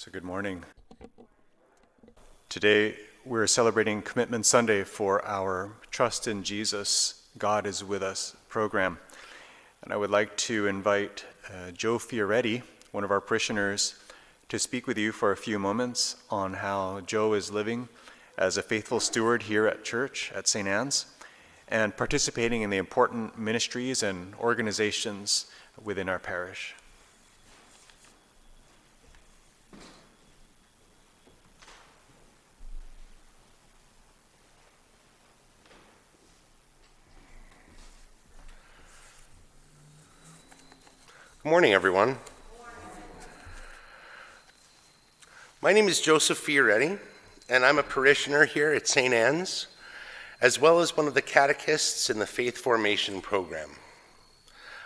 So good morning. Today we're celebrating Commitment Sunday for our Trust in Jesus, God is with Us program. And I would like to invite Joe Fioretti, one of our parishioners, to speak with you for a few moments on how Joe is living as a faithful steward here at church at St. Anne's and participating in the important ministries and organizations within our parish. Good morning, everyone. My name is Joseph Fioretti, and I'm a parishioner here at St. Anne's, as well as one of the catechists in the Faith Formation program.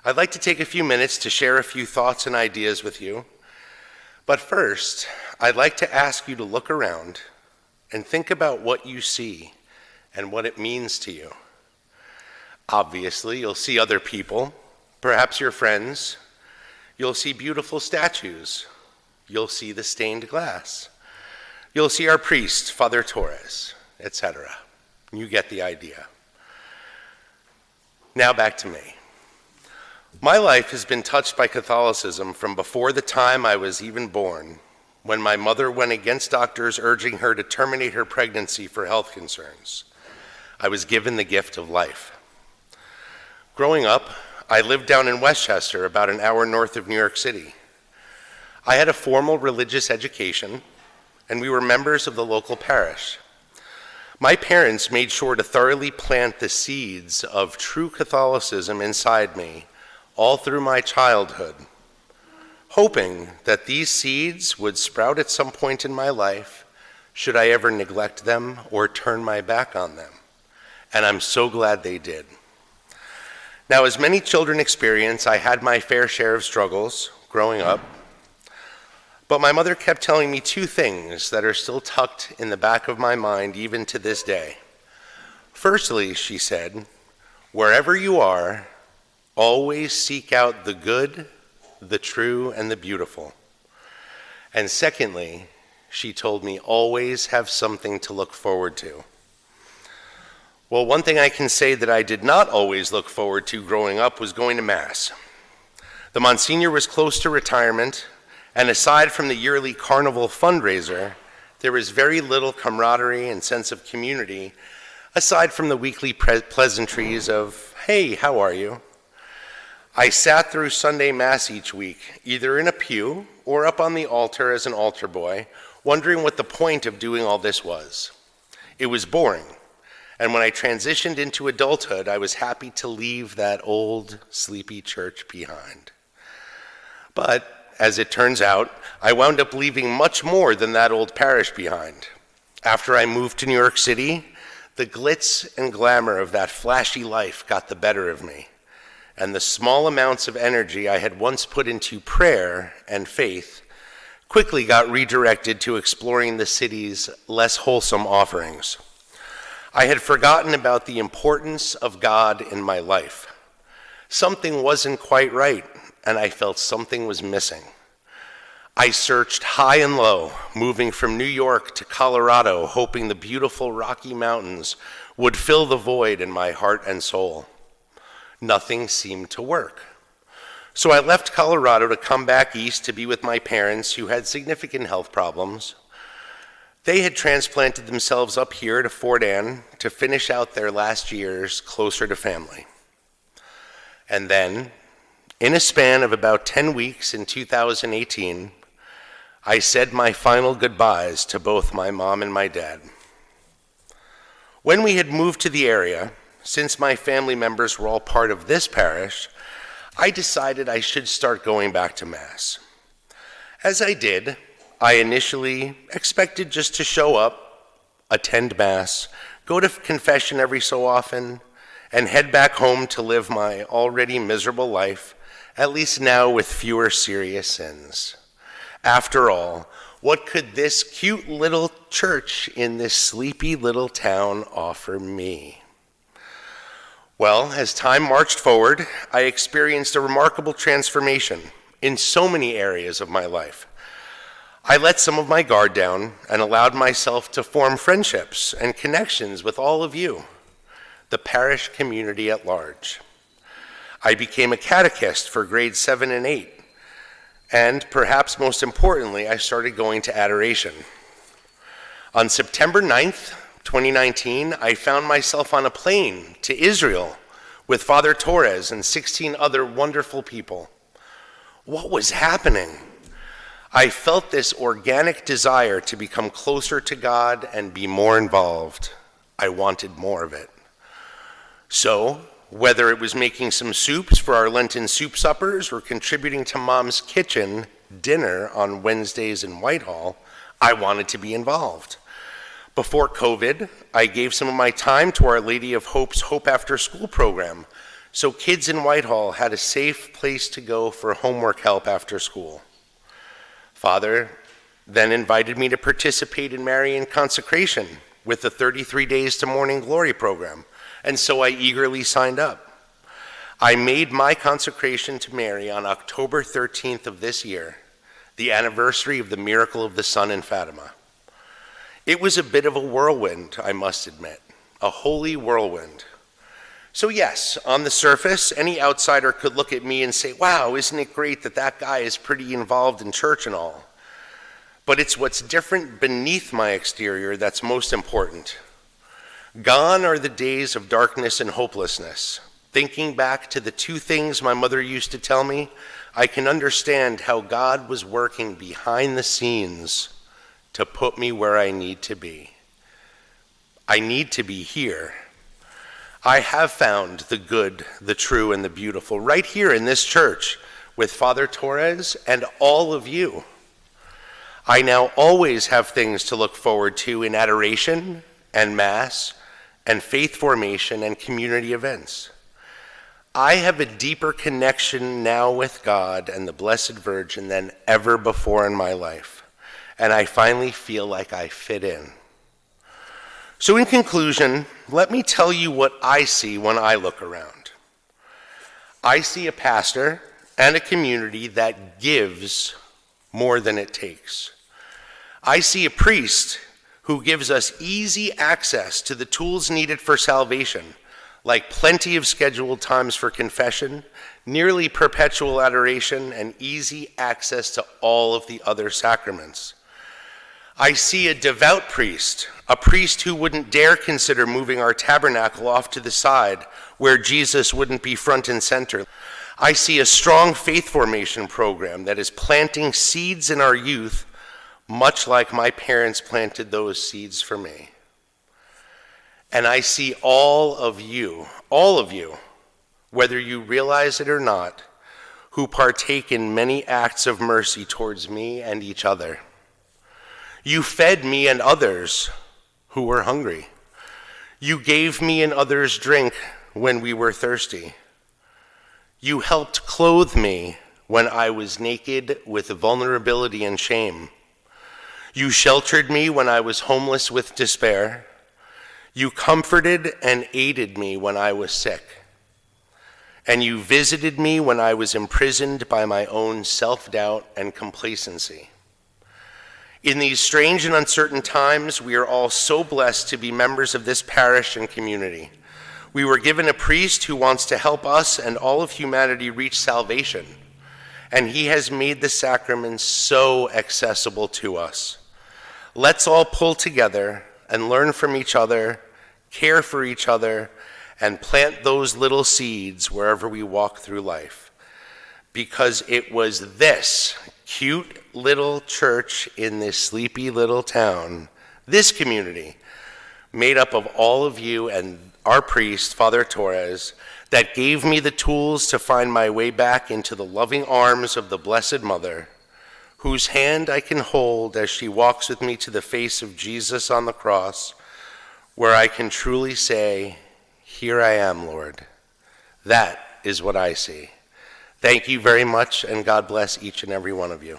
I'd like to take a few minutes to share a few thoughts and ideas with you. But first, I'd like to ask you to look around and think about what you see and what it means to you. Obviously, you'll see other people, perhaps your friends. You'll see beautiful statues. You'll see the stained glass. You'll see our priest, Father Torres, etc. You get the idea. Now back to me. My life has been touched by Catholicism from before the time I was even born, when my mother went against doctors urging her to terminate her pregnancy for health concerns. I was given the gift of life. Growing up, I lived down in Westchester, about an hour north of New York City. I had a formal religious education, and we were members of the local parish. My parents made sure to thoroughly plant the seeds of true Catholicism inside me all through my childhood, hoping that these seeds would sprout at some point in my life should I ever neglect them or turn my back on them. And I'm so glad they did. Now, as many children experience, I had my fair share of struggles growing up, but my mother kept telling me two things that are still tucked in the back of my mind even to this day. Firstly, she said, wherever you are, always seek out the good, the true, and the beautiful. And secondly, she told me always have something to look forward to. Well, one thing I can say that I did not always look forward to growing up was going to Mass. The Monsignor was close to retirement, and aside from the yearly carnival fundraiser, there was very little camaraderie and sense of community, aside from the weekly pleasantries of, hey, how are you? I sat through Sunday Mass each week, either in a pew or up on the altar as an altar boy, wondering what the point of doing all this was. It was boring. And when I transitioned into adulthood, I was happy to leave that old, sleepy church behind. But, as it turns out, I wound up leaving much more than that old parish behind. After I moved to New York City, the glitz and glamour of that flashy life got the better of me, and the small amounts of energy I had once put into prayer and faith quickly got redirected to exploring the city's less wholesome offerings. I had forgotten about the importance of God in my life. Something wasn't quite right, and I felt something was missing. I searched high and low, moving from New York to Colorado, hoping the beautiful Rocky Mountains would fill the void in my heart and soul. Nothing seemed to work. So I left Colorado to come back east to be with my parents, who had significant health problems. They had transplanted themselves up here to Fort Anne to finish out their last years closer to family. And then, in a span of about 10 weeks in 2018, I said my final goodbyes to both my mom and my dad. When we had moved to the area, since my family members were all part of this parish, I decided I should start going back to Mass. As I did, I initially expected just to show up, attend Mass, go to confession every so often, and head back home to live my already miserable life, at least now with fewer serious sins. After all, what could this cute little church in this sleepy little town offer me? Well, as time marched forward, I experienced a remarkable transformation in so many areas of my life. I let some of my guard down and allowed myself to form friendships and connections with all of you, the parish community at large. I became a catechist for grades 7 and 8, and perhaps most importantly, I started going to adoration. On September 9th, 2019, I found myself on a plane to Israel with Father Torres and 16 other wonderful people. What was happening? I felt this organic desire to become closer to God and be more involved. I wanted more of it. So, whether it was making some soups for our Lenten soup suppers or contributing to Mom's kitchen dinner on Wednesdays in Whitehall, I wanted to be involved. Before COVID, I gave some of my time to Our Lady of Hope's Hope After School program, so kids in Whitehall had a safe place to go for homework help after school. Father then invited me to participate in Marian consecration with the 33 Days to Morning Glory program, and so I eagerly signed up. I made my consecration to Mary on October 13th of this year, the anniversary of the miracle of the sun in Fatima. It was a bit of a whirlwind, I must admit, a holy whirlwind. So yes, on the surface, any outsider could look at me and say, wow, isn't it great that that guy is pretty involved in church and all? But it's what's different beneath my exterior that's most important. Gone are the days of darkness and hopelessness. Thinking back to the two things my mother used to tell me, I can understand how God was working behind the scenes to put me where I need to be. I need to be here. I have found the good, the true, and the beautiful right here in this church with Father Torres and all of you. I now always have things to look forward to in adoration and Mass and faith formation and community events. I have a deeper connection now with God and the Blessed Virgin than ever before in my life, and I finally feel like I fit in. So in conclusion, let me tell you what I see when I look around. I see a pastor and a community that gives more than it takes. I see a priest who gives us easy access to the tools needed for salvation, like plenty of scheduled times for confession, nearly perpetual adoration, and easy access to all of the other sacraments. I see a devout priest, a priest who wouldn't dare consider moving our tabernacle off to the side where Jesus wouldn't be front and center. I see a strong faith formation program that is planting seeds in our youth, much like my parents planted those seeds for me. And I see all of you, whether you realize it or not, who partake in many acts of mercy towards me and each other. You fed me and others who were hungry. You gave me and others drink when we were thirsty. You helped clothe me when I was naked with vulnerability and shame. You sheltered me when I was homeless with despair. You comforted and aided me when I was sick. And you visited me when I was imprisoned by my own self-doubt and complacency. In these strange and uncertain times, we are all so blessed to be members of this parish and community. We were given a priest who wants to help us and all of humanity reach salvation, and he has made the sacraments so accessible to us. Let's all pull together and learn from each other, care for each other, and plant those little seeds wherever we walk through life. Because it was this cute little church in this sleepy little town, this community, made up of all of you and our priest, Father Torres, that gave me the tools to find my way back into the loving arms of the Blessed Mother, whose hand I can hold as she walks with me to the face of Jesus on the cross, where I can truly say, "Here I am, Lord." That is what I see. Thank you very much, and God bless each and every one of you.